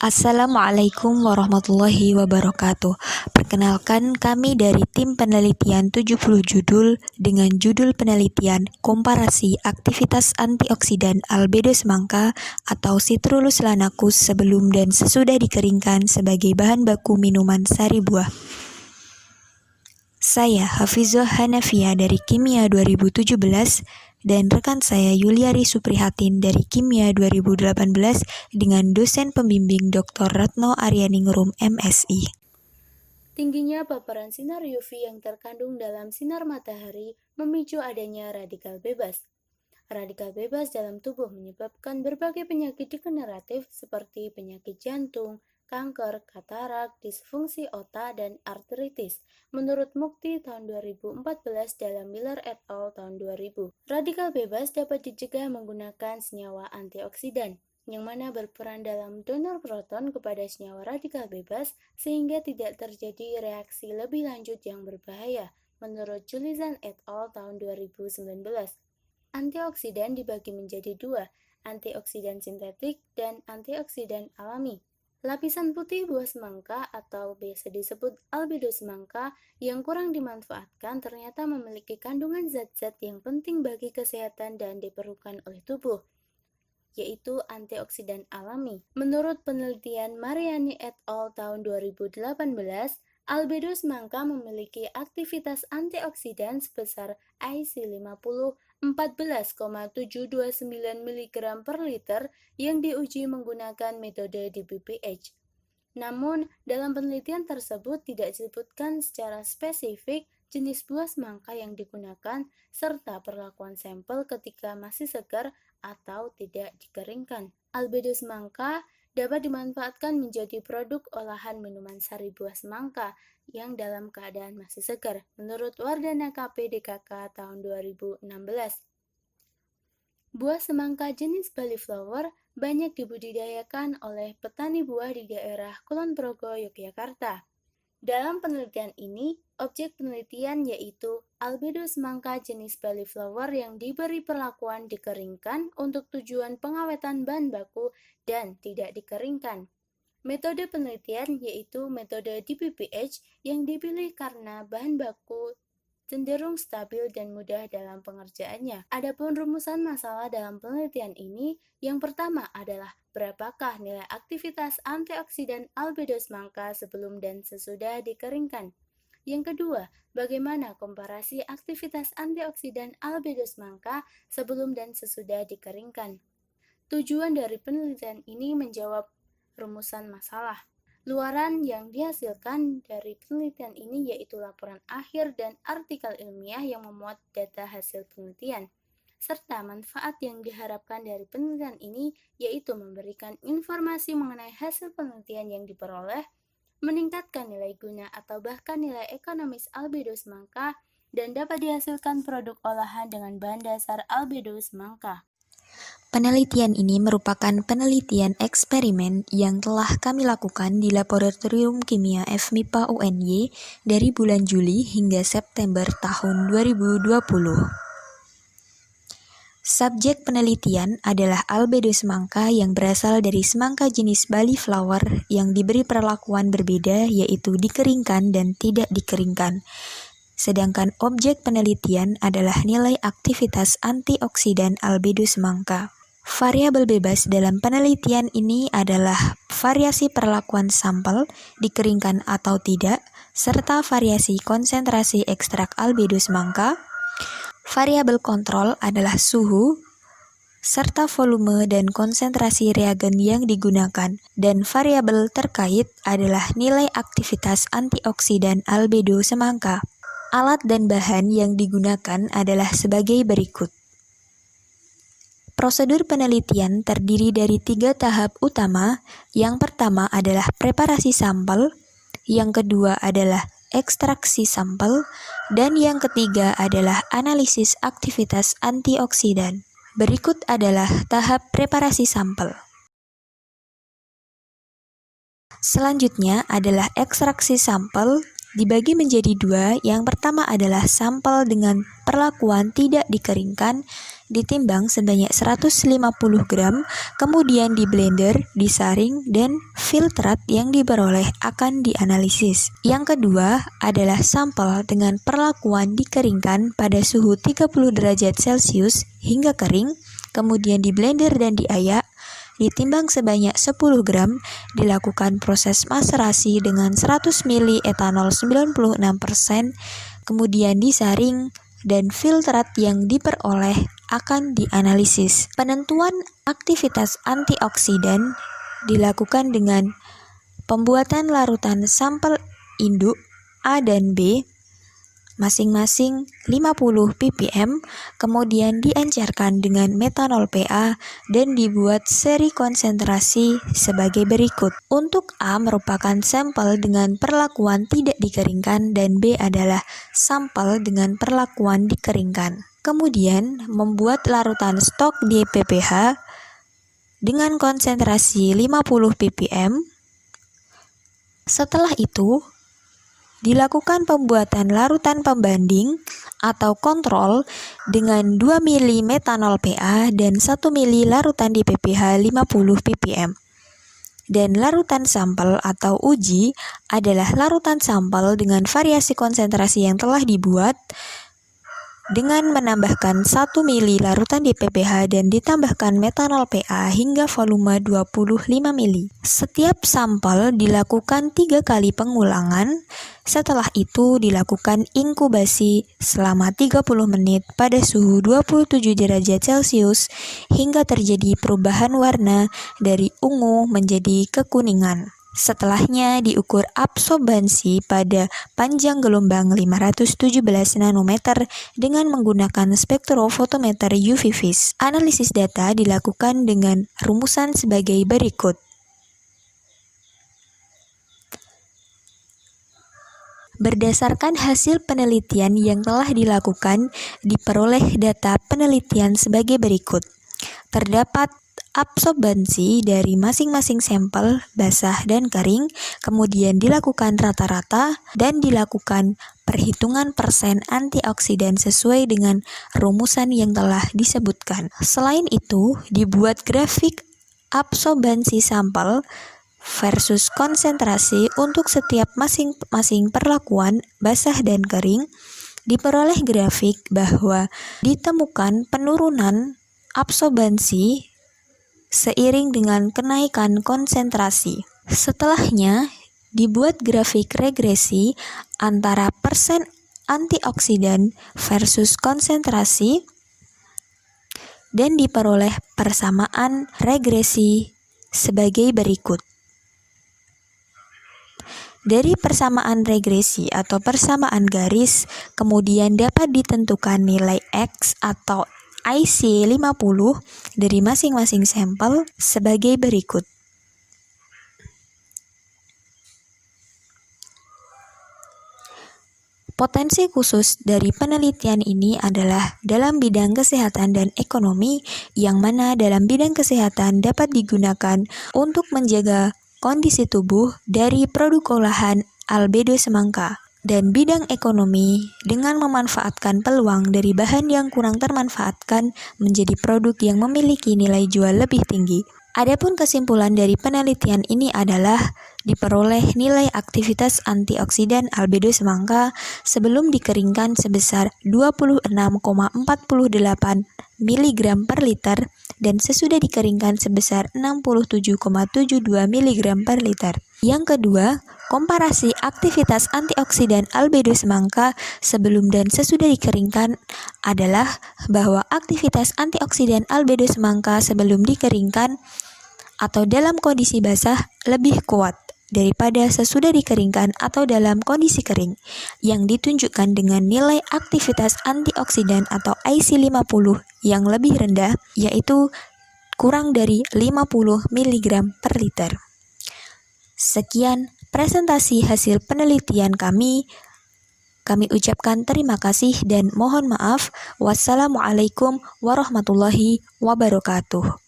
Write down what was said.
Assalamualaikum warahmatullahi wabarakatuh. Perkenalkan, kami dari tim penelitian 70 judul dengan judul penelitian Komparasi Aktivitas Antioksidan Albedo Semangka atau Citrullus lanacus sebelum dan sesudah dikeringkan sebagai bahan baku minuman sari buah. Saya Hafizah Hanafia dari Kimia 2017 dan rekan saya Yuliari Suprihatin dari Kimia 2018 dengan dosen pembimbing Dr. Retno Aryaningrum MSI. Tingginya paparan sinar UV yang terkandung dalam sinar matahari memicu adanya radikal bebas. Radikal bebas dalam tubuh menyebabkan berbagai penyakit degeneratif seperti penyakit jantung, kanker, katarak, disfungsi otak, dan artritis. Menurut Mukti tahun 2014 dalam Miller et al. Tahun 2000. Radikal bebas dapat dicegah menggunakan senyawa antioksidan, yang mana berperan dalam donor proton kepada senyawa radikal bebas sehingga tidak terjadi reaksi lebih lanjut yang berbahaya, menurut Julizan et al. Tahun 2019. Antioksidan dibagi menjadi dua, antioksidan sintetik dan antioksidan alami. Lapisan putih buah semangka atau biasa disebut albedo semangka yang kurang dimanfaatkan ternyata memiliki kandungan zat-zat yang penting bagi kesehatan dan diperlukan oleh tubuh, yaitu antioksidan alami. Menurut penelitian Mariani et al. Tahun 2018, albedo semangka memiliki aktivitas antioksidan sebesar IC50 14,729 mg per liter yang diuji menggunakan metode DBPH. Namun, dalam penelitian tersebut tidak disebutkan secara spesifik jenis buah semangka yang digunakan serta perlakuan sampel ketika masih segar atau tidak dikeringkan. Albedo semangka dapat dimanfaatkan menjadi produk olahan minuman sari buah semangka yang dalam keadaan masih segar, menurut Wardana KP DKK tahun 2016. Buah semangka jenis Bali Flower banyak dibudidayakan oleh petani buah di daerah Kulon Progo, Yogyakarta. Dalam penelitian ini, objek penelitian yaitu albedo semangka jenis Bali Flower yang diberi perlakuan dikeringkan untuk tujuan pengawetan bahan baku dan tidak dikeringkan. Metode penelitian yaitu metode DBPH yang dipilih karena bahan baku cenderung stabil dan mudah dalam pengerjaannya. Adapun rumusan masalah dalam penelitian ini, yang pertama adalah berapakah nilai aktivitas antioksidan albedo semangka sebelum dan sesudah dikeringkan. Yang kedua, bagaimana komparasi aktivitas antioksidan albedo semangka sebelum dan sesudah dikeringkan. Tujuan dari penelitian ini menjawab rumusan masalah. Luaran yang dihasilkan dari penelitian ini yaitu laporan akhir dan artikel ilmiah yang memuat data hasil penelitian, serta manfaat yang diharapkan dari penelitian ini yaitu memberikan informasi mengenai hasil penelitian yang diperoleh, meningkatkan nilai guna atau bahkan nilai ekonomis albedo semangka, dan dapat dihasilkan produk olahan dengan bahan dasar albedo semangka. Penelitian ini merupakan penelitian eksperimen yang telah kami lakukan di Laboratorium Kimia FMIPA UNY dari bulan Juli hingga September tahun 2020. Subjek penelitian adalah albedo semangka yang berasal dari semangka jenis Bali Flower yang diberi perlakuan berbeda yaitu dikeringkan dan tidak dikeringkan. Sedangkan objek penelitian adalah nilai aktivitas antioksidan albedo semangka. Variabel bebas dalam penelitian ini adalah variasi perlakuan sampel, dikeringkan atau tidak, serta variasi konsentrasi ekstrak albedo semangka. Variabel kontrol adalah suhu, serta volume dan konsentrasi reagen yang digunakan, dan variabel terkait adalah nilai aktivitas antioksidan albedo semangka. Alat dan bahan yang digunakan adalah sebagai berikut. Prosedur penelitian terdiri dari 3 tahap utama. Yang pertama adalah preparasi sampel, yang kedua adalah ekstraksi sampel, dan yang ketiga adalah analisis aktivitas antioksidan. Berikut adalah tahap preparasi sampel. Selanjutnya adalah ekstraksi sampel, dibagi menjadi 2. Yang pertama adalah sampel dengan perlakuan tidak dikeringkan, ditimbang sebanyak 150 gram, kemudian di blender, disaring, dan filtrat yang diperoleh akan dianalisis. Yang kedua adalah sampel dengan perlakuan dikeringkan pada suhu 30 derajat Celcius hingga kering, kemudian di blender dan diayak, ditimbang sebanyak 10 gram, dilakukan proses maserasi dengan 100 ml etanol 96%, kemudian disaring dan filtrat yang diperoleh akan dianalisis. Penentuan aktivitas antioksidan dilakukan dengan pembuatan larutan sampel induk A dan B masing-masing 50 ppm, kemudian diencerkan dengan metanol PA dan dibuat seri konsentrasi sebagai berikut. Untuk A merupakan sampel dengan perlakuan tidak dikeringkan dan B adalah sampel dengan perlakuan dikeringkan. Kemudian membuat larutan stok di ppH dengan konsentrasi 50 ppm. Setelah itu, dilakukan pembuatan larutan pembanding atau kontrol dengan 2 ml metanol PA dan 1 ml larutan di ppH 50 ppm. Dan larutan sampel atau uji adalah larutan sampel dengan variasi konsentrasi yang telah dibuat dengan menambahkan 1 ml larutan di ppH dan ditambahkan metanol PA hingga volume 25 ml. Setiap sampel dilakukan 3 kali pengulangan. Setelah itu dilakukan inkubasi selama 30 menit pada suhu 27 derajat Celcius hingga terjadi perubahan warna dari ungu menjadi kekuningan. Setelahnya diukur absorbansi pada panjang gelombang 517 nanometer dengan menggunakan spektrofotometer UV vis. Analisis data dilakukan dengan rumusan sebagai berikut. Berdasarkan hasil penelitian yang telah dilakukan, diperoleh data penelitian sebagai berikut. Terdapat absorbansi dari masing-masing sampel basah dan kering, kemudian dilakukan rata-rata dan dilakukan perhitungan persen antioksidan sesuai dengan rumusan yang telah disebutkan. Selain itu, dibuat grafik absorbansi sampel versus konsentrasi untuk setiap masing-masing perlakuan basah dan kering. Diperoleh grafik bahwa ditemukan penurunan absorbansi seiring dengan kenaikan konsentrasi. Setelahnya, dibuat grafik regresi antara persen antioksidan versus konsentrasi dan diperoleh persamaan regresi sebagai berikut. Dari persamaan regresi atau persamaan garis, kemudian dapat ditentukan nilai X atau IC50 dari masing-masing sampel sebagai berikut. Potensi khusus dari penelitian ini adalah dalam bidang kesehatan dan ekonomi, yang mana dalam bidang kesehatan dapat digunakan untuk menjaga kondisi tubuh dari produk olahan albedo semangka. Dan bidang ekonomi dengan memanfaatkan peluang dari bahan yang kurang termanfaatkan menjadi produk yang memiliki nilai jual lebih tinggi. Adapun kesimpulan dari penelitian ini adalah diperoleh nilai aktivitas antioksidan albedo semangka sebelum dikeringkan sebesar 26,48 mg per liter dan sesudah dikeringkan sebesar 67,72 mg per liter. Yang kedua, komparasi aktivitas antioksidan albedo semangka sebelum dan sesudah dikeringkan adalah bahwa aktivitas antioksidan albedo semangka sebelum dikeringkan atau dalam kondisi basah lebih kuat daripada sesudah dikeringkan atau dalam kondisi kering, yang ditunjukkan dengan nilai aktivitas antioksidan atau IC50 yang lebih rendah, yaitu kurang dari 50 mg per liter. Sekian presentasi hasil penelitian kami. Kami ucapkan terima kasih dan mohon maaf. Wassalamualaikum warahmatullahi wabarakatuh.